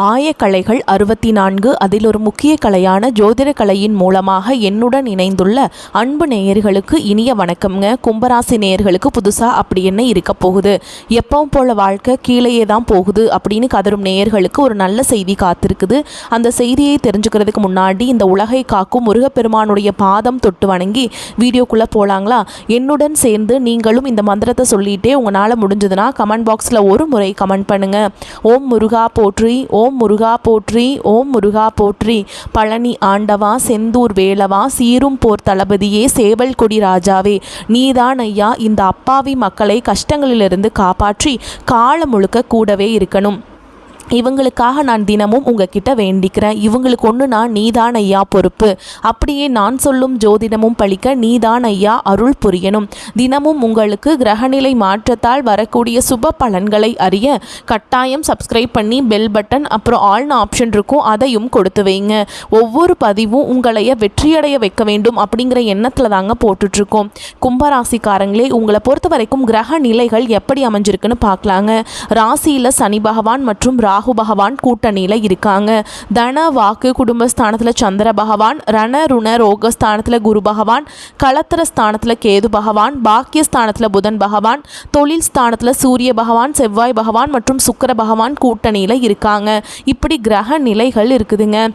ஆயக்கலைகள் 64 அதில் ஒரு முக்கிய கலையான ஜோதிட கலையின் மூலமாக என்னுடன் இணைந்துள்ள அன்பு நேயர்களுக்கு இனிய வணக்கம்ங்க. கும்பராசி நேயர்களுக்கு புதுசாக அப்படி என்ன இருக்க போகுது, எப்பவும் போல வாழ்க்கை கீழேயே தான் போகுது அப்படின்னு கதரும் நேயர்களுக்கு ஒரு நல்ல செய்தி காத்திருக்குது. அந்த செய்தியை தெரிஞ்சுக்கிறதுக்கு முன்னாடி இந்த உலகை காக்கும் முருகப்பெருமானுடைய பாதம் தொட்டு வணங்கி வீடியோக்குள்ளே போகலாங்களா? என்னுடன் சேர்ந்து நீங்களும் இந்த மந்திரத்தை சொல்லிகிட்டே உங்களால் முடிஞ்சதுன்னா கமெண்ட் பாக்ஸில் ஒரு முறை கமெண்ட் பண்ணுங்கள். ஓம் முருகா போற்றி, ஓம் முருகா போற்றி, ஓம் முருகா போற்றி. பழனி ஆண்டவா, செந்தூர் வேலவா, சீரும் போர் தளபதியே, சேவல் கொடி ராஜாவே, நீதான் ஐயா இந்த அப்பாவி மக்களை கஷ்டங்களிலிருந்து காப்பாற்றி காலம் முழுக்க கூடவே இருக்கணும். இவங்களுக்காக நான் தினமும் உங்ககிட்ட வேண்டிக்கிறேன். இவங்களுக்கு ஒன்றுனா நீதான் ஐயா பொறுப்பு. அப்படியே நான் சொல்லும் ஜோதிடமும் பழிக்க நீதான் ஐயா அருள் புரியணும். தினமும் உங்களுக்கு கிரகநிலை மாற்றத்தால் வரக்கூடிய சுப பலன்களை அறிய கட்டாயம் சப்ஸ்கிரைப் பண்ணி பெல் பட்டன் அப்புறம் ஆல்னு ஆப்ஷன் இருக்கும், அதையும் கொடுத்து வைங்க. ஒவ்வொரு பதிவும் உங்களைய வெற்றியடைய வைக்க வேண்டும் அப்படிங்கிற எண்ணத்தில் தாங்க போட்டுட்ருக்கோம். கும்பராசிக்காரங்களே, உங்களை பொறுத்த வரைக்கும் கிரக நிலைகள் எப்படி அமைஞ்சிருக்குன்னு பார்க்கலாங்க. ராசியில் சனி பகவான் மற்றும் ராகு பகவான் கூட்டணியில இருக்காங்க. தன வாக்கு குடும்பஸ்தானத்தில் சந்திர பகவான், ரண ருண ரோகஸ்தானத்தில் குரு பகவான், களத்திர ஸ்தானத்தில் கேது பகவான், பாக்கியஸ்தானத்தில் புதன் பகவான், தொழில் ஸ்தானத்தில் சூரிய பகவான், செவ்வாய் பகவான் மற்றும் சுக்கிர பகவான் கூட்டணியில இருக்காங்க. இப்படி கிரக நிலைகள் இருக்குதுங்க.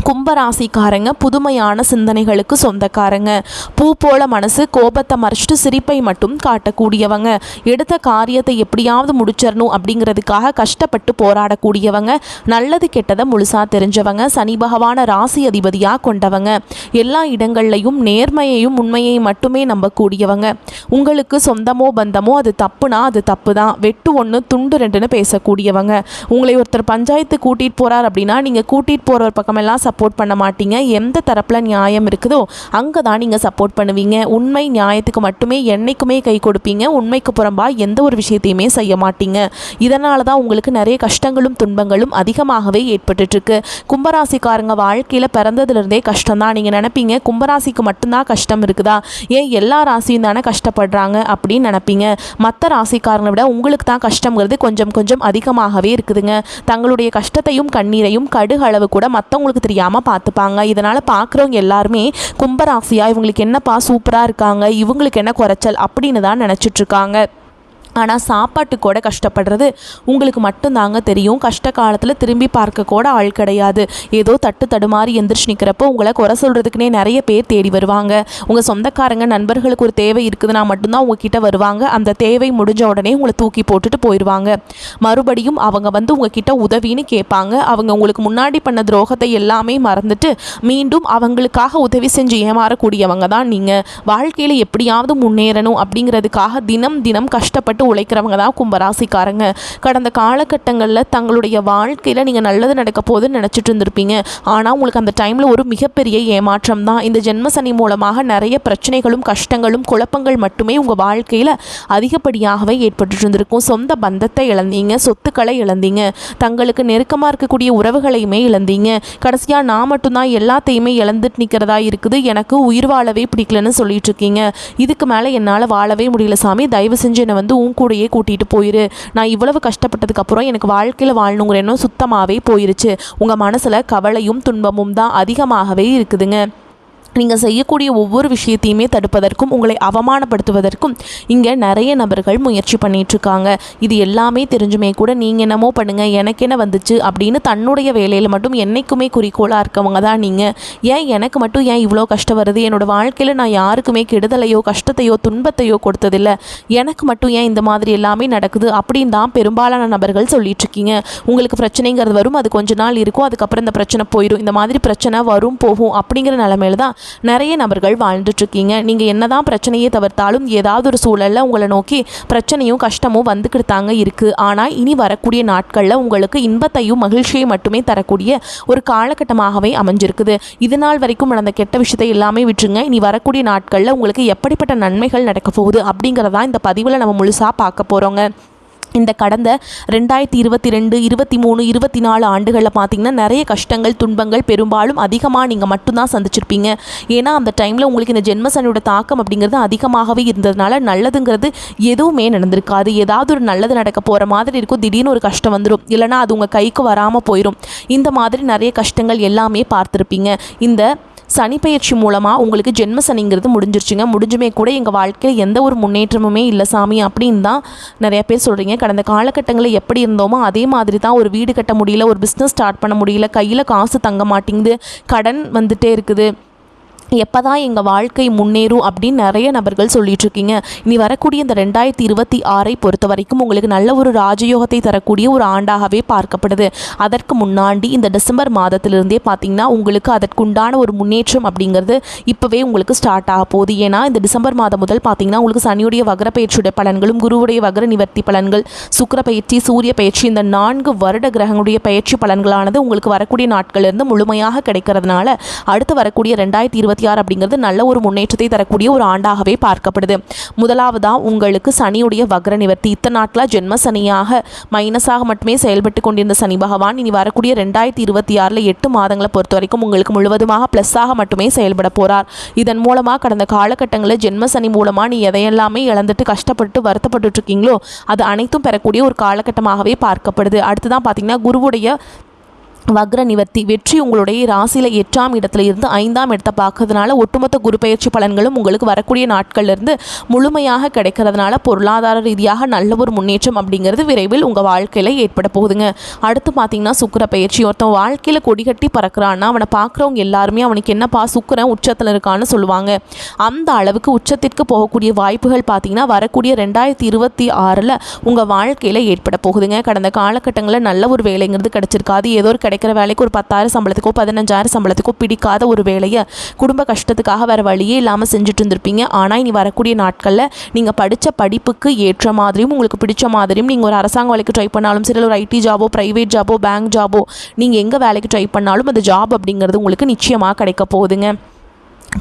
கும்பராசிக்காரங்க புதுமையான சிந்தனைகளுக்கு சொந்தக்காரங்க. பூ போல மனசு, கோபத்தை மறைச்சிட்டு சிரிப்பை மட்டும் காட்டக்கூடியவங்க. எடுத்த காரியத்தை எப்படியாவது முடிச்சிடணும் அப்படிங்கிறதுக்காக கஷ்டப்பட்டு போராடக்கூடியவங்க. நல்லது கெட்டதை முழுசாக தெரிஞ்சவங்க. சனி பகவான ராசி அதிபதியாக கொண்டவங்க. எல்லா இடங்கள்லையும் நேர்மையையும் உண்மையை மட்டுமே நம்பக்கூடியவங்க. உங்களுக்கு சொந்தமோ பந்தமோ அது தப்புனா அது தப்பு தான், வெட்டு ஒன்று துண்டு ரெண்டுன்னு பேசக்கூடியவங்க. உங்களை ஒருத்தர் பஞ்சாயத்து கூட்டிகிட்டு போகிறார் அப்படின்னா நீங்கள் கூட்டிகிட்டு போகிற பக்கமெல்லாம் சப்போர்ட் பண்ண மாட்டீங்க. எந்த தரப்பில் நியாயம் இருக்குதோ அங்கே தான் நீங்கள் சப்போர்ட் பண்ணுவீங்க. உண்மை நியாயத்துக்கு மட்டுமே என்னைக்குமே கை கொடுப்பீங்க. உண்மைக்கு புறம்பா எந்த ஒரு விஷயத்தையுமே செய்ய மாட்டீங்க. இதனால தான் உங்களுக்கு நிறைய கஷ்டங்களும் துன்பங்களும் அதிகமாகவே ஏற்பட்டுருக்கு. கும்பராசிக்காரங்க வாழ்க்கையில் பிறந்ததுலேருந்தே கஷ்டம் தான். நீங்கள் நினைப்பீங்க கும்பராசிக்கு மட்டும்தான் கஷ்டம் இருக்குதா, ஏன் எல்லா ராசியும் தானே கஷ்டப்படுறாங்க அப்படின்னு நினைப்பீங்க. மற்ற ராசிக்காரங்களை விட உங்களுக்கு தான் கஷ்டங்கிறது கொஞ்சம் கொஞ்சம் அதிகமாகவே இருக்குதுங்க. தங்களுடைய கஷ்டத்தையும் கண்ணீரையும் கடுகு அளவு கூட மற்றவங்களுக்கு தெரியாமல் பார்த்துப்பாங்க. இதனால் பார்க்குறவங்க எல்லாருமே கும்பராசியா இவங்களுக்கு என்னப்பா சூப்பராக இருக்காங்க, இவங்களுக்கு என்ன குறைச்சல் அப்படின்னு தான் நினச்சிட்ருக்காங்க. ஆனால் சாப்பாட்டு கூட கஷ்டப்படுறது உங்களுக்கு மட்டும்தாங்க தெரியும். கஷ்ட காலத்தில் திரும்பி பார்க்க கூட ஆள் கிடையாது. ஏதோ தட்டு தடுமாறி எந்திரிச்சு நிற்கிறப்போ உங்களை குறை சொல்கிறதுக்குனே நிறைய பேர் தேடி வருவாங்க. உங்கள் சொந்தக்காரங்க நண்பர்களுக்கு ஒரு தேவை இருக்குதுன்னா மட்டும்தான் உங்ககிட்ட வருவாங்க. அந்த தேவை முடிஞ்ச உடனே உங்களை தூக்கி போட்டுட்டு போயிடுவாங்க. மறுபடியும் அவங்க வந்து உங்ககிட்ட உதவின்னு கேட்பாங்க. அவங்க உங்களுக்கு முன்னாடி பண்ண துரோகத்தை எல்லாமே மறந்துட்டு மீண்டும் அவங்களுக்காக உதவி செஞ்சு ஏமாறக்கூடியவங்க தான் நீங்கள். வாழ்க்கையில் எப்படியாவது முன்னேறணும் அப்படிங்கிறதுக்காக தினம் தினம் கஷ்டப்பட்டு உழைக்கிறவங்க தான் கும்பராசிக்காரங்க. கடந்த காலகட்டங்களில் தங்களுடைய வாழ்க்கையில் நீங்கள் நல்லது நடக்க போகுதுன்னு நினச்சிட்டு இருந்திருப்பீங்க. ஆனால் உங்களுக்கு அந்த டைமில் ஒரு மிகப்பெரிய ஏமாற்றம் தான். இந்த ஜென்மசனி மூலமாக நிறைய பிரச்சனைகளும் கஷ்டங்களும் குழப்பங்கள் மட்டுமே உங்கள் வாழ்க்கையில் அதிகப்படியாகவே ஏற்பட்டு இருந்திருக்கும். சொந்த பந்தத்தை இழந்தீங்க, சொத்துக்களை இழந்தீங்க, தங்களுக்கு நெருக்கமாக இருக்கக்கூடிய உறவுகளையுமே இழந்தீங்க. கடைசியாக நான் மட்டும்தான் எல்லாத்தையுமே இழந்துட்டு நிற்கிறதா இருக்குது, எனக்கு உயிர் வாழவே பிடிக்கலன்னு சொல்லிட்டு இருக்கீங்க. இதுக்கு மேலே என்னால் வாழவே முடியல சாமி, தயவு செஞ்சு என்னை வந்து கூடையே கூட்டிகிட்டு போயிரு. நான் இவ்வளவு கஷ்டப்பட்டதுக்கு அப்புறம் எனக்கு வாழ்க்கையில் வாழணுங்கிற எண்ணம் சுத்தமாகவே போயிருச்சு. உங்கள் மனசில் கவலையும் துன்பமும் தான் அதிகமாகவே இருக்குதுங்க. நீங்கள் செய்யக்கூடிய ஒவ்வொரு விஷயத்தையுமே தடுப்பதற்கும் உங்களை அவமானப்படுத்துவதற்கும் இங்கே நிறைய நபர்கள் முயற்சி பண்ணிகிட்ருக்காங்க. இது எல்லாமே தெரிஞ்சுமே கூட நீங்கள் என்னமோ பண்ணுங்கள் எனக்கு என்ன வந்துச்சு அப்படின்னு தன்னுடைய வேலையில் மட்டும் என்றைக்குமே குறிக்கோளாக இருக்கவங்க தான் நீங்கள். ஏன் எனக்கு மட்டும் ஏன் இவ்வளோ கஷ்டம் வருது, என்னோடய வாழ்க்கையில் நான் யாருக்குமே கெடுதலையோ கஷ்டத்தையோ துன்பத்தையோ கொடுத்ததில்லை, எனக்கு மட்டும் ஏன் இந்த மாதிரி எல்லாமே நடக்குது அப்படின்னு தான் பெரும்பாலான நபர்கள் சொல்லிகிட்ருக்கீங்க. உங்களுக்கு பிரச்சனைங்கிறது வரும், அது கொஞ்ச நாள் இருக்கும், அதுக்கப்புறம் இந்த பிரச்சனை போயிடும். இந்த மாதிரி பிரச்சனை வரும் போகும் அப்படிங்கிற நிலைமையில தான் நிறைய நபர்கள் வாழ்ந்துட்டுருக்கீங்க. நீங்கள் என்னதான் பிரச்சனையை தவிர்த்தாலும் ஏதாவது ஒரு சூழலில் உங்களை நோக்கி பிரச்சனையும் கஷ்டமும் வந்துக்கிட்டாங்க இருக்குது. ஆனால் இனி வரக்கூடிய நாட்களில் உங்களுக்கு இன்பத்தையும் மகிழ்ச்சியை மட்டுமே தரக்கூடிய ஒரு காலகட்டமாகவே அமைஞ்சிருக்குது. இது நாள் வரைக்கும் நடந்த கெட்ட விஷயத்தை எல்லாமே விட்டுருங்க. இனி வரக்கூடிய நாட்களில் உங்களுக்கு எப்படிப்பட்ட நன்மைகள் நடக்க போகுது அப்படிங்கிறதான் இந்த பதிவில் நம்ம முழுசாக பார்க்க போகிறோங்க. இந்த கடந்த 2022, 23, 24 ஆண்டுகளில் பார்த்திங்கன்னா நிறைய கஷ்டங்கள் துன்பங்கள் பெரும்பாலும் அதிகமாக நீங்கள் மட்டும்தான் சந்திச்சிருப்பீங்க. ஏன்னா அந்த டைமில் உங்களுக்கு இந்த ஜென்மசனியோட தாக்கம் அப்படிங்கிறது அதிகமாகவே இருந்ததுனால நல்லதுங்கிறது எதுவுமே நடந்திருக்காது. ஏதாவது ஒரு நல்லது நடக்க போகிற மாதிரி இருக்கும், திடீர்னு ஒரு கஷ்டம் வந்துடும், இல்லைனா அது உங்கள் கைக்கு வராமல் போயிடும். இந்த மாதிரி நிறைய கஷ்டங்கள் எல்லாமே பார்த்துருப்பீங்க. இந்த சனிப்பெயர்ச்சி மூலமாக உங்களுக்கு ஜென்ம சனிங்கிறது முடிஞ்சிருச்சுங்க. முடிஞ்சுமே கூட எங்கள் வாழ்க்கையில் எந்த ஒரு முன்னேற்றமுமே இல்லை சாமி அப்படின்னு தான் நிறைய பேர் சொல்கிறீங்க. கடந்த காலகட்டங்களில் எப்படி இருந்தோமோ அதே மாதிரி தான். ஒரு வீடு கட்ட முடியல, ஒரு பிஸ்னஸ் ஸ்டார்ட் பண்ண முடியல, கையில் காசு தங்க மாட்டேங்குது, கடன் வந்துட்டே இருக்குது, எப்போ தான் எங்கள் வாழ்க்கை முன்னேறும் அப்படின்னு நிறைய நபர்கள் சொல்லிட்டு இருக்கீங்க. இனி வரக்கூடிய இந்த 2026 பொறுத்த வரைக்கும் உங்களுக்கு நல்ல ஒரு ராஜயோகத்தை தரக்கூடிய ஒரு ஆண்டாகவே பார்க்கப்படுது. அதற்கு முன்னாடி இந்த டிசம்பர் மாதத்திலிருந்தே பார்த்திங்கன்னா உங்களுக்கு அதற்குண்டான ஒரு முன்னேற்றம் அப்படிங்கிறது இப்போவே உங்களுக்கு ஸ்டார்ட் ஆக போகுது. ஏன்னா இந்த டிசம்பர் மாதம் முதல் பார்த்திங்கன்னா உங்களுக்கு சனியுடைய வக்ர பயிற்சியுடைய பலன்களும், குருவுடைய வக்ர நிவர்த்தி பலன்கள், சுக்கிர பயிற்சி, சூரிய பயிற்சி, இந்த 4 வருட கிரகங்களுடைய பயிற்சி பலன்களானது உங்களுக்கு வரக்கூடிய நாட்களிலிருந்து முழுமையாக கிடைக்கிறதுனால அடுத்து வரக்கூடிய 2026 அப்படிங்கிறது நல்ல ஒரு முன்னேற்றத்தை தரக்கூடிய ஒரு ஆண்டாகவே பார்க்கப்படுது. முதலாவதாக உங்களுக்கு சனியுடைய வக்ர நிவர்த்தி. இத்தனை நாட்களாக ஜென்ம சனியாக மைனஸாக மட்டுமே செயல்பட்டு கொண்டிருந்த சனி பகவான் இனி வரக்கூடிய 2026 8 மாதங்களை பொறுத்த வரைக்கும் உங்களுக்கு முழுவதுமாக ப்ளஸ்ஸாக மட்டுமே செயல்பட போகிறார். இதன் மூலமாக கடந்த காலகட்டங்களில் ஜென்ம சனி மூலமாக நீ எதையெல்லாமே இழந்துட்டு கஷ்டப்பட்டு வருத்தப்பட்டு இருக்கீங்களோ அது அனைத்தும் பெறக்கூடிய ஒரு காலகட்டமாகவே பார்க்கப்படுது. அடுத்துதான் பார்த்தீங்கன்னா குருவுடைய வக்ர நிவர்த்தி. வெற்றி உங்களுடைய ராசியில் 8ஆம் இடத்துல இருந்து 5ஆம் இடத்தை பார்க்கறதுனால ஒட்டுமொத்த குரு பயிற்சி பலன்களும் உங்களுக்கு வரக்கூடிய நாட்கள்லேருந்து முழுமையாக கிடைக்கிறதுனால பொருளாதார ரீதியாக நல்ல ஒரு முன்னேற்றம் அப்படிங்கிறது விரைவில் உங்கள் வாழ்க்கையில் ஏற்பட போகுதுங்க. அடுத்து பார்த்தீங்கன்னா சுக்கிர பயிற்சி. ஒருத்தன் வாழ்க்கையில் கொடிகட்டி பறக்கிறான்னா அவனை பார்க்குறவங்க எல்லாருமே அவனுக்கு என்னப்பா சுக்கிரன் உச்சத்தில் இருக்கான்னு சொல்லுவாங்க. அந்த அளவுக்கு உச்சத்திற்கு போகக்கூடிய வாய்ப்புகள் பார்த்தீங்கன்னா வரக்கூடிய 2026 உங்கள் வாழ்க்கையில் ஏற்பட போகுதுங்க. கடந்த காலகட்டங்களில் நல்ல ஒரு வேலைங்கிறது கிடைச்சிருக்காது. ஏதோ ஒரு கிடைக்கிற வேலைக்கு ஒரு 10,000 சம்பளத்துக்கோ 15,000 சம்பளத்துக்கோ பிடிக்காத ஒரு வேலையை குடும்ப கஷ்டத்துக்காக வேறு வழியே இல்லாமல் செஞ்சுட்டு இருந்திருப்பீங்க. ஆனால் இனி வரக்கூடிய நாட்களில் நீங்கள் படித்த படிப்புக்கு ஏற்ற மாதிரியும் உங்களுக்கு பிடிச்ச மாதிரியும் நீங்கள் ஒரு அரசாங்க வேலைக்கு ட்ரை பண்ணாலும் சரி, ஒரு ஐடி ஜாபோ, ப்ரைவேட் ஜாபோ, பேங்க் ஜாபோ, நீங்கள் எங்கே வேலைக்கு ட்ரை பண்ணாலும் அந்த ஜாப் அப்படிங்கிறது உங்களுக்கு நிச்சயமாக கிடைக்க போகுதுங்க.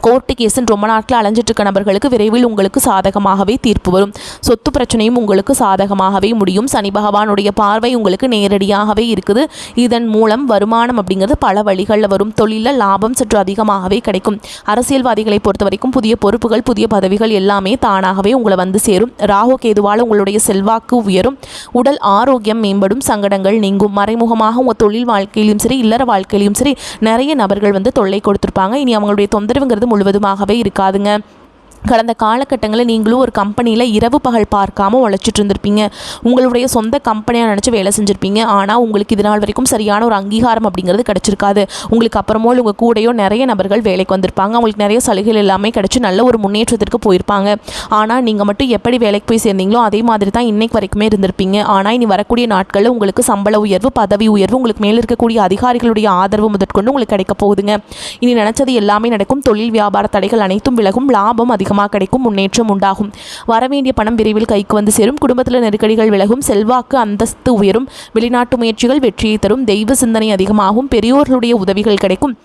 கோர்ட்டு கேஸுன்னு ரொம்ப நாட்கள் அலைஞ்சிட்டு இருக்க நபர்களுக்கு விரைவில் உங்களுக்கு சாதகமாகவே தீர்ப்பு வரும். சொத்து பிரச்சனையும் உங்களுக்கு சாதகமாகவே முடியும். சனி பகவானுடைய பார்வை உங்களுக்கு நேரடியாகவே இருக்குது. இதன் மூலம் வருமானம் அப்படிங்கிறது பல வழிகளில் வரும். தொழிலில் லாபம் சற்று அதிகமாகவே கிடைக்கும். அரசியல்வாதிகளை பொறுத்த வரைக்கும் புதிய பொறுப்புகள், புதிய பதவிகள் எல்லாமே தானாகவே உங்களை வந்து சேரும். ராகு கேதுவால் உங்களுடைய செல்வாக்கு உயரும். உடல் ஆரோக்கியம் மேம்படும். சங்கடங்கள் நீங்கும். மறைமுகமாக உங்கள் தொழில் வாழ்க்கையிலும் சரி, இல்லற வாழ்க்கையிலும் சரி நிறைய நபர்கள் வந்து தொல்லை கொடுத்துருப்பாங்க. இனி அவங்களுடைய தொந்தரவுங்கிறது முழுவதுமாகவே இருக்காதுங்க. கடந்த காலகட்டங்களில் நீங்களும் ஒரு கம்பெனியில் இரவு பகல் பார்க்காமல் உழைச்சிட்டு இருந்திருப்பீங்க. உங்களுடைய சொந்த கம்பெனியாக நினச்சி வேலை செஞ்சுருப்பீங்க. ஆனால் உங்களுக்கு இது நாள் வரைக்கும் சரியான ஒரு அங்கீகாரம் அப்படிங்கிறது கிடச்சிருக்காது. உங்களுக்கு அப்புறமோ உங்கள் கூடையோ நிறைய நபர்கள் வேலைக்கு வந்திருப்பாங்க. அவங்களுக்கு நிறைய சலுகைகள் எல்லாமே கிடச்சி நல்ல ஒரு முன்னேற்றத்திற்கு போயிருப்பாங்க. ஆனால் நீங்கள் மட்டும் எப்படி வேலைக்கு போய் சேர்ந்தீங்களோ அதே மாதிரி தான் இன்னைக்கு வரைக்குமே இருந்திருப்பீங்க. ஆனால் இனி வரக்கூடிய நாட்களில் உங்களுக்கு சம்பள உயர்வு, பதவி உயர்வு, உங்களுக்கு மேலே இருக்கக்கூடிய அதிகாரிகளுடைய ஆதரவு முதற்கொண்டு உங்களுக்கு கிடைக்க போகுதுங்க. இனி நினச்சது எல்லாமே நடக்கும். தொழில் வியாபார தடைகள் அனைத்தும் விலகும். லாபம் அதிகமாக கிடைக்கும். முன்னேற்றம் உண்டாகும். வரவேண்டிய பணம் விரைவில் கைக்கு வந்து சேரும். குடும்பத்தில் நெருக்கடிகள் விலகும். செல்வாக்கு அந்தஸ்து உயரும். வெளிநாட்டு முயற்சிகள் வெற்றியை தரும். தெய்வ சிந்தனை அதிகமாகும். பெரியோர்களுடைய உதவிகள் கிடைக்கும்.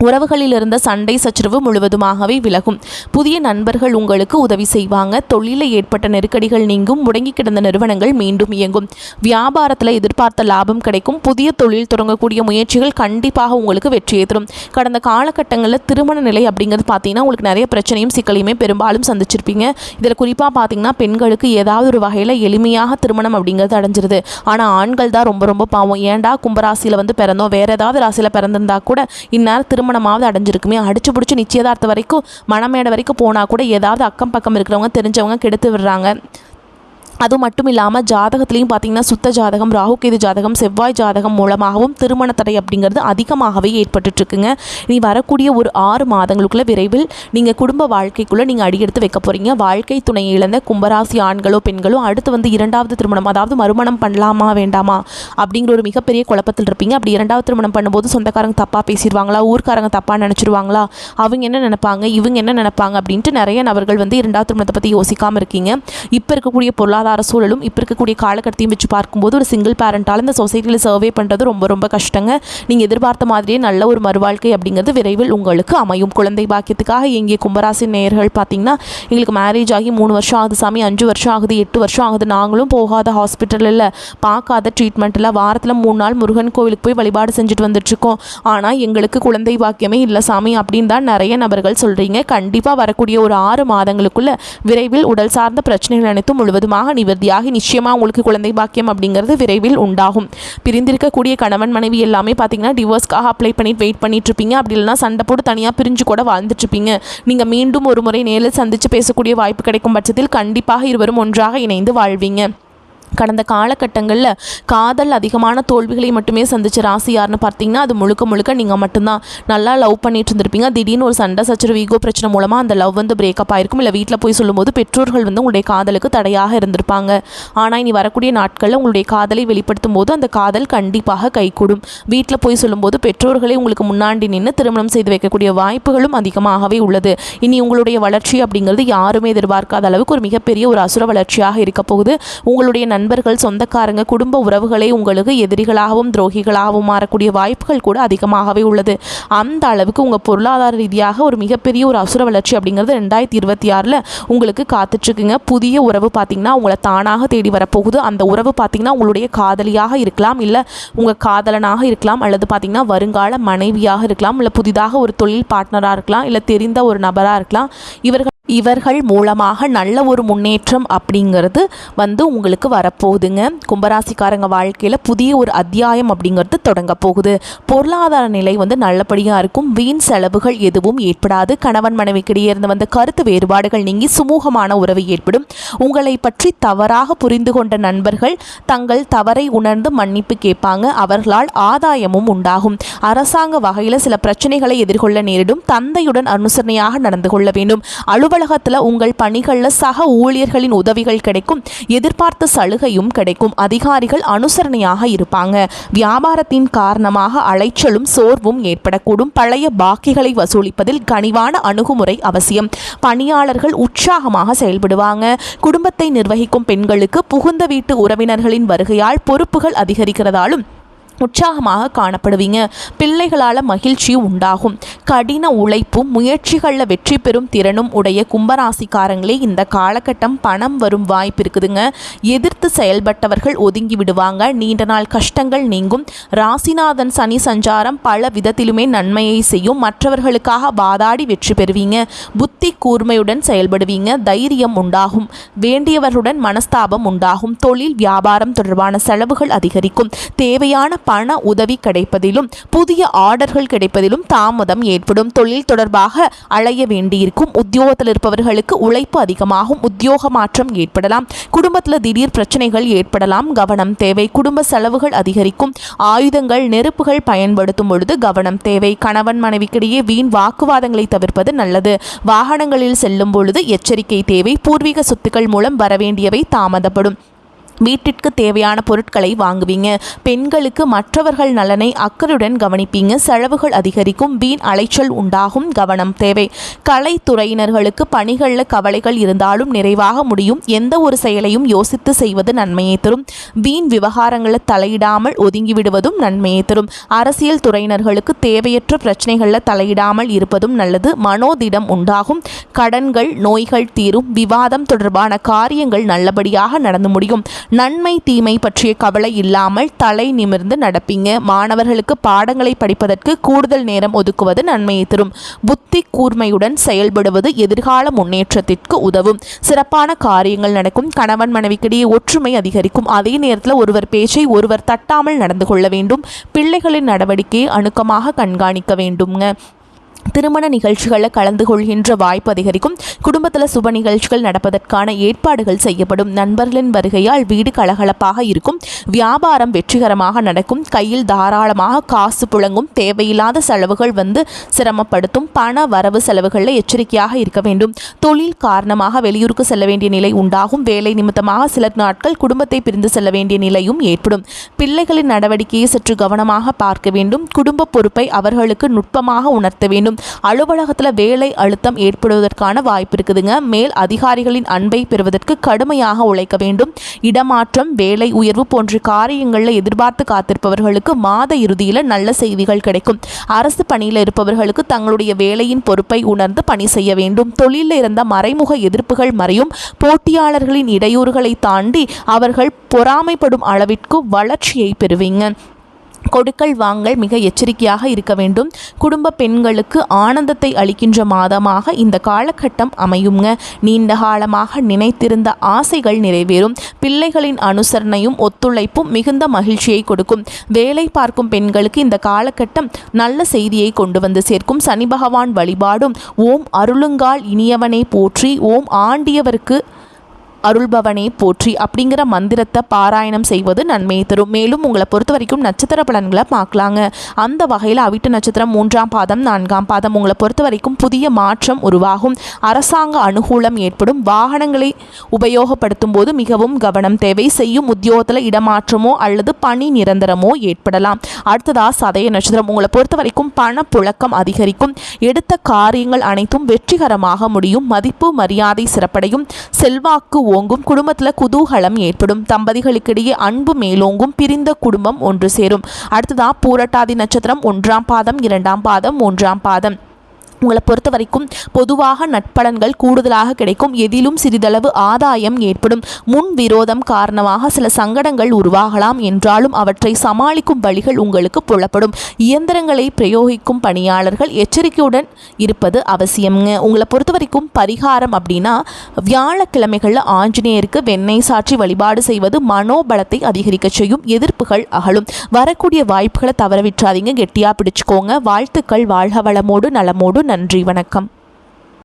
உறவுகளில் இருந்த சண்டை சச்சரவு முழுவதுமாகவே விலகும். புதிய நண்பர்கள் உங்களுக்கு உதவி செய்வாங்க. தொழிலில் ஏற்பட்ட நெருக்கடிகள் நீங்கும். முடங்கி கிடந்த நிறுவனங்கள் மீண்டும் இயங்கும். வியாபாரத்தில் எதிர்பார்த்த லாபம் கிடைக்கும். புதிய தொழில் தொடங்கக்கூடிய முயற்சிகள் கண்டிப்பாக உங்களுக்கு வெற்றியை தரும். கடந்த காலகட்டங்களில் திருமண நிலை அப்படிங்கிறது பார்த்தீங்கன்னா உங்களுக்கு நிறைய பிரச்சனையும் சிக்கலையுமே பெரும்பாலும் சந்திச்சிருப்பீங்க. இதில் குறிப்பாக பார்த்தீங்கன்னா பெண்களுக்கு ஏதாவது ஒரு வகையில் எளிமையாக திருமணம் அப்படிங்கிறது அடைஞ்சிருது. ஆனால் ஆண்கள் தான் ரொம்ப ரொம்ப பாவம். ஏன்டா கும்பராசியில் வந்து பிறந்தோம், வேறு ஏதாவது ராசியில் பிறந்திருந்தா கூட இந்நேரம் திருமணமாவது அடைஞ்சிருக்குமே. அடிச்சு பிடிச்சி நிச்சயதார்த்தம் வரைக்கும் மணமேடை வரைக்கும் போனால் கூட ஏதாவது அக்கம் பக்கம் இருக்கிறவங்க தெரிஞ்சவங்க கெடுத்து விடுறாங்க. அது மட்டும் இல்லாமல் ஜாதகத்துலேயும் பார்த்தீங்கன்னா சுத்த ஜாதகம், ராகுகேது ஜாதகம், செவ்வாய் ஜாதகம் மூலமாகவும் திருமண தடை அப்படிங்கிறது அதிகமாகவே ஏற்பட்டுருக்குங்க. நீ வரக்கூடிய ஒரு 6 மாதங்களுக்குள்ள விரைவில் நீங்கள் குடும்ப வாழ்க்கைக்குள்ளே நீங்கள் அடியெடுத்து வைக்க போகிறீங்க. வாழ்க்கை துணையை இழந்த கும்பராசி ஆண்களோ பெண்களோ அடுத்து வந்து 2வது திருமணம், அதாவது மறுமணம் பண்ணலாமா வேண்டாமா அப்படிங்கிற ஒரு மிகப்பெரிய குழப்பத்தில் இருப்பீங்க. அப்படி 2வது திருமணம் பண்ணும்போது சொந்தக்காரங்க தப்பாக பேசிடுவாங்களா, ஊர்க்காரங்க தப்பாக நினச்சிருவாங்களா, அவங்க என்ன நினைப்பாங்க, இவங்க என்ன நினைப்பாங்க அப்படின்ட்டு நிறைய நபர்கள் வந்து 2வது திருமணத்தை பற்றி யோசிக்காமல் இருக்கீங்க. இப்போ இருக்கக்கூடிய பொருளாதார பொருளாதார சூழலும் இப்போ இருக்கக்கூடிய காலகட்டத்தையும் வச்சு பார்க்கும்போது ஒரு சிங்கிள் பேரண்டால் இந்த சொசைட்டியில் சர்வே பண்ணுறது ரொம்ப ரொம்ப கஷ்டங்க. நீங்கள் எதிர்பார்த்த மாதிரியே நல்ல ஒரு மறுவாழ்க்கை அப்படிங்கிறது விரைவில் உங்களுக்கு அமையும். குழந்தை பாக்கியத்துக்காக எங்கே கும்பராசி நேயர்கள் பார்த்தீங்கன்னா, எங்களுக்கு மேரேஜ் ஆகி 3 வருஷம் ஆகுது சாமி, 5 வருஷம் ஆகுது, 8 வருஷம் ஆகுது, நாங்களும் போகாத ஹாஸ்பிட்டலில் பார்க்காத ட்ரீட்மெண்ட்டில் வாரத்தில் 3 நாள் முருகன் கோவிலுக்கு போய் வழிபாடு செஞ்சுட்டு வந்துட்டுருக்கோம், ஆனால் எங்களுக்கு குழந்தை பாக்கியமே இல்லை சாமி அப்படின்னு தான் நிறைய நபர்கள் சொல்கிறீங்க. கண்டிப்பாக வரக்கூடிய ஒரு 6 மாதங்களுக்குள்ள விரைவில் உடல் சார்ந்த பிரச்சனைகள் அனைத்தும் முழுவதுமாக நிவர்த்தியாகி நிச்சயமாக உங்களுக்கு குழந்தை பாக்கியம் அப்படிங்கிறது விரைவில் உண்டாகும். பிரிந்திருக்கக்கூடிய கணவன் மனைவி எல்லாமே பார்த்தீங்கன்னா டிவோர்ஸ்க்காக அப்ளை பண்ணிட்டு வெயிட் பண்ணிட்டு இருப்பீங்க. அப்படி இல்லைனா சண்டை போட்டு தனியாக பிரிஞ்சு கூட வாழ்ந்துட்டு இருப்பீங்க. நீங்கள் மீண்டும் ஒரு முறை நேரில் சந்தித்து பேசக்கூடிய வாய்ப்பு கிடைக்கும் பட்சத்தில் கண்டிப்பாக இருவரும் ஒன்றாக இணைந்து வாழ்வீங்க. கடந்த காலகட்டங்களில் காதல் அதிகமான தோல்விகளை மட்டுமே சந்திச்ச ராசி யாருன்னு பார்த்தீங்கன்னா அது முழுக்க நீங்கள் மட்டும்தான். நல்லா லவ் பண்ணிட்டு இருந்திருப்பீங்க. திடீர்னு ஒரு சண்டை சச்சரவு ஈகோ பிரச்சனை மூலமாக அந்த லவ் வந்து பிரேக்கப் ஆயிருக்கும். இல்லை வீட்டில் போய் சொல்லும்போது பெற்றோர்கள் வந்து உங்களுடைய காதலுக்கு தடையாக இருந்திருப்பாங்க. ஆனால் இனி வரக்கூடிய நாட்களில் உங்களுடைய காதலை வெளிப்படுத்தும் போது அந்த காதல் கண்டிப்பாக கைகூடும். வீட்டில் போய் சொல்லும்போது பெற்றோர்களை உங்களுக்கு முன்னாடி நின்று திருமணம் செய்து வைக்கக்கூடிய வாய்ப்புகளும் அதிகமாகவே உள்ளது. இனி உங்களுடைய வளர்ச்சி அப்படிங்கிறது யாருமே எதிர்பார்க்காத அளவுக்கு ஒரு மிகப்பெரிய ஒரு அசுர வளர்ச்சியாக இருக்க போகுது. உங்களுடைய நண்பர்கள், சொந்தக்காரங்க, குடும்ப உறவுகளே உங்களுக்கு எதிரிகளாகவும் துரோகிகளாகவும் மாறக்கூடிய வாய்ப்புகள் கூட அதிகமாகவே உள்ளது. அந்த அளவுக்கு உங்கள் பொருளாதார ரீதியாக ஒரு மிகப்பெரிய ஒரு அசுர வளர்ச்சி அப்படிங்கிறது 2026 உங்களுக்கு காத்துட்ருக்குங்க. புதிய உறவு பார்த்திங்கன்னா உங்களை தானாக தேடி வரப்போகுது. அந்த உறவு பார்த்திங்கன்னா உங்களுடைய காதலியாக இருக்கலாம், இல்லை உங்கள் காதலனாக இருக்கலாம், அல்லது பார்த்திங்கன்னா வருங்கால மனைவியாக இருக்கலாம், இல்லை புதிதாக ஒரு தொழில் பார்ட்னராக இருக்கலாம், இல்லை தெரிந்த ஒரு நபராக இருக்கலாம். இவர்கள் மூலமாக நல்ல ஒரு முன்னேற்றம் அப்படிங்கிறது வந்து உங்களுக்கு வரப்போகுதுங்க. கும்பராசிக்காரங்க வாழ்க்கையில் புதிய ஒரு அத்தியாயம் அப்படிங்கிறது தொடங்க போகுது. பொருளாதார நிலை வந்து நல்லபடியாக இருக்கும். வீண் செலவுகள் எதுவும் ஏற்படாது. கணவன் மனைவிக்கிடையே இருந்து வந்த கருத்து வேறுபாடுகள் நீங்கி சுமூகமான உறவு ஏற்படும். உங்களை பற்றி தவறாக புரிந்து கொண்ட நண்பர்கள் தங்கள் தவறை உணர்ந்து மன்னிப்பு கேட்பாங்க. அவர்களால் ஆதாயமும் உண்டாகும். அரசாங்க வகையில் சில பிரச்சனைகளை எதிர்கொள்ள நேரிடும். தந்தையுடன் அனுசரணையாக நடந்து கொள்ள வேண்டும். அலுவலகத்தில் உங்கள் பணிகளில் சக ஊழியர்களின் உதவிகள் கிடைக்கும். எதிர்பார்த்த சலுகையும் கிடைக்கும். அதிகாரிகள் அனுசரணையாக இருப்பாங்க. வியாபாரத்தின் காரணமாக அலைச்சலும் சோர்வும் ஏற்படக்கூடும். பழைய பாக்கிகளை வசூலிப்பதில் கனிவான அணுகுமுறை அவசியம். பணியாளர்கள் உற்சாகமாக செயல்படுவாங்க. குடும்பத்தை நிர்வகிக்கும் பெண்களுக்கு புகுந்த வீட்டு உறவினர்களின் வருகையால் பொறுப்புகள் அதிகரிக்கிறதாலும் உற்சாகமாக காணப்படுவீங்க. பிள்ளைகளால் மகிழ்ச்சி உண்டாகும். கடின உழைப்பும் முயற்சிகளில் வெற்றி பெறும் திறனும் உடைய கும்பராசிக்காரங்களே இந்த காலகட்டம் பணம் வரும் வாய்ப்பு இருக்குதுங்க. எதிர்த்து செயல்பட்டவர்கள் ஒதுங்கி விடுவாங்க. நீண்ட நாள் கஷ்டங்கள் நீங்கும். ராசிநாதன் சனி சஞ்சாரம் பல விதத்திலுமே நன்மையை செய்யும். மற்றவர்களுக்காக வாதாடி வெற்றி பெறுவீங்க. புத்தி கூர்மையுடன் செயல்படுவீங்க. தைரியம் உண்டாகும். வேண்டியவர்களுடன் மனஸ்தாபம் உண்டாகும். தொழில் வியாபாரம் தொடர்பான செலவுகள் அதிகரிக்கும். தேவையான பண உதவி கிடைப்பதிலும் புதிய ஆர்டர்கள் கிடைப்பதிலும் தாமதம் ஏற்படும். தொழில் தொடர்பாக அலைய வேண்டியிருக்கும். உத்தியோகத்தில் இருப்பவர்களுக்கு உழைப்பு அதிகமாகும். உத்தியோக மாற்றம் ஏற்படலாம். குடும்பத்தில் திடீர் பிரச்சனைகள் ஏற்படலாம். கவனம் தேவை. குடும்ப செலவுகள் அதிகரிக்கும். ஆயுதங்கள், நெருப்புகள் பயன்படுத்தும் பொழுது கவனம் தேவை. கணவன் மனைவிக்கிடையே வீண் வாக்குவாதங்களை தவிர்ப்பது நல்லது. வாகனங்களில் செல்லும் பொழுது எச்சரிக்கை தேவை. பூர்வீக சொத்துக்கள் மூலம் வரவேண்டியவை தாமதப்படும். வீட்டிற்கு தேவையான பொருட்களை வாங்குவீங்க. பெண்களுக்கு மற்றவர்கள் நலனை அக்கறையுடன் கவனிப்பீங்க. செலவுகள் அதிகரிக்கும். வீண் அலைச்சல் உண்டாகும். கவனம் தேவை. கலைத்துறையினர்களுக்கு பணிகளில் கவலைகள் இருந்தாலும் நிறைவாக முடியும். எந்த ஒரு செயலையும் யோசித்து செய்வது நன்மையை தரும். வீண் விவகாரங்களில் தலையிடாமல் ஒதுங்கிவிடுவதும் நன்மையை தரும். அரசியல் துறையினர்களுக்கு தேவையற்ற பிரச்சனைகளில் தலையிடாமல் இருப்பதும் நல்லது. மனோதிடம் உண்டாகும். கடன்கள், நோய்கள் தீரும். விவாதம் தொடர்பான காரியங்கள் நல்லபடியாக நடந்து முடியும். நன்மை தீமை பற்றிய கவலை இல்லாமல் தலை நிமிர்ந்து நடப்பீங்க. மாணவர்களுக்கு பாடங்களை படிப்பதற்கு கூடுதல் நேரம் ஒதுக்குவது நன்மையை தரும். புத்தி கூர்மையுடன் செயல்படுவது எதிர்கால முன்னேற்றத்திற்கு உதவும். சிறப்பான காரியங்கள் நடக்கும். கணவன் மனைவிக்கிடையே ஒற்றுமை அதிகரிக்கும். அதே நேரத்தில் ஒருவர் பேச்சை ஒருவர் தட்டாமல் நடந்து கொள்ள வேண்டும். பிள்ளைகளின் நடவடிக்கையை அணுக்கமாக கண்காணிக்க வேண்டும்ங்க. திருமண நிகழ்ச்சிகளில் கலந்து கொள்கின்ற வாய்ப்பு அதிகரிக்கும். குடும்பத்தில் சுப நிகழ்ச்சிகள் நடப்பதற்கான ஏற்பாடுகள் செய்யப்படும். நண்பர்களின் வருகையால் வீடு கலகலப்பாக இருக்கும். வியாபாரம் வெற்றிகரமாக நடக்கும். கையில் தாராளமாக காசு புழங்கும். தேவையில்லாத செலவுகள் வந்து சிரமப்படுத்தும். பண வரவு செலவுகளில் எச்சரிக்கையாக இருக்க வேண்டும். தொழில் காரணமாக வெளியூருக்கு செல்ல வேண்டிய நிலை உண்டாகும். வேலை நிமித்தமாக சில நாட்கள் குடும்பத்தை பிரிந்து செல்ல வேண்டிய நிலையும் ஏற்படும். பிள்ளைகளின் நடவடிக்கையை சற்று கவனமாக பார்க்க வேண்டும். குடும்ப பொறுப்பை அவர்களுக்கு நுட்பமாக உணர்த்த வேண்டும். அமையும். அலுவலகத்தில் வேலை அழுத்தம் ஏற்படுவதற்கான வாய்ப்பு இருக்குதுங்க. மேல் அதிகாரிகளின் அன்பை பெறுவதற்கு கடுமையாக உழைக்க வேண்டும். இடமாற்றம், வேலை உயர்வு போன்ற காரியங்களில் எதிர்பார்த்து காத்திருப்பவர்களுக்கு மாத இறுதியில் நல்ல செய்திகள் கிடைக்கும். அரசு பணியில் இருப்பவர்களுக்கு தங்களுடைய வேலையின் பொறுப்பை உணர்ந்து பணி செய்ய வேண்டும். தொழிலில் இருந்த மறைமுக எதிர்ப்புகள் மறையும். போட்டியாளர்களின் இடையூறுகளை தாண்டி அவர்கள் பொறாமைப்படும் அளவிற்கு வளர்ச்சியை பெறுவீங்க. கொடுக்கல் வாங்கல் மிக எச்சரிக்கையாக இருக்க வேண்டும். குடும்ப பெண்களுக்கு ஆனந்தத்தை அளிக்கின்ற மாதமாக இந்த காலகட்டம் அமையுங்க. நீண்ட காலமாக நினைத்திருந்த ஆசைகள் நிறைவேறும். பிள்ளைகளின் அனுசரணையும் ஒத்துழைப்பும் மிகுந்த மகிழ்ச்சியை கொடுக்கும். வேலை பார்க்கும் பெண்களுக்கு இந்த காலகட்டம் நல்ல செய்தியை கொண்டு வந்து சேர்க்கும். சனி பகவான் வழிபாடும் ஓம் அருளுங்கால் இனியவனை போற்றி, ஓம் ஆண்டியவருக்கு அருள்பவனே போற்றி அப்படிங்கிற மந்திரத்தை பாராயணம் செய்வது நன்மையை தரும். மேலும் உங்களை பொறுத்த வரைக்கும் நட்சத்திர பலன்களை பார்க்கலாங்க. அந்த வகையில் அவிட்ட நட்சத்திரம் 3ஆம் பாதம் 4ஆம் பாதம் உங்களை பொறுத்த வரைக்கும் புதிய மாற்றம் உருவாகும். அரசாங்க அனுகூலம் ஏற்படும். வாகனங்களை உபயோகப்படுத்தும் போது மிகவும் கவனம் தேவை. செய்யும் உத்தியோகத்தில் இடமாற்றமோ அல்லது பணி நிரந்தரமோ ஏற்படலாம். அடுத்ததா சதய நட்சத்திரம் உங்களை பொறுத்த வரைக்கும் பண புழக்கம் அதிகரிக்கும். எடுத்த காரியங்கள் அனைத்தும் வெற்றிகரமாக முடியும். மதிப்பு மரியாதை சிறப்படையும். செல்வாக்கு ஓங்கும். குடும்பத்தில் குதூகலம் ஏற்படும். தம்பதிகளுக்கிடையே அன்பு மேலோங்கும். பிரிந்த குடும்பம் ஒன்று சேரும். அடுத்ததா பூரட்டாதி நட்சத்திரம் 1ஆம் பாதம் 2ஆம் பாதம் 3ஆம் பாதம் உங்களை பொறுத்த வரைக்கும் பொதுவாக நட்பலன்கள் கூடுதலாக கிடைக்கும். எதிலும் சிறிதளவு ஆதாயம் ஏற்படும். முன் விரோதம் காரணமாக சில சங்கடங்கள் உருவாகலாம் என்றாலும் அவற்றை சமாளிக்கும் வழிகள் உங்களுக்கு புலப்படும். இயந்திரங்களை பிரயோகிக்கும் பணியாளர்கள் எச்சரிக்கையுடன் இருப்பது அவசியம்ங்க. உங்களை பொறுத்த வரைக்கும் பரிகாரம் அப்படின்னா வியாழக்கிழமைகளில் ஆஞ்சநேயருக்கு வெண்ணெய் சாற்றி வழிபாடு செய்வது மனோபலத்தை அதிகரிக்க செய்யும். எதிர்ப்புகள் அகலும். வரக்கூடிய வாய்ப்புகளை தவற விட்டுறாதீங்க. கெட்டியாக பிடிச்சுக்கோங்க. வாழ்த்துக்கள். வாழ்க வளமோடு நலமோடு. நன்றி, வணக்கம்.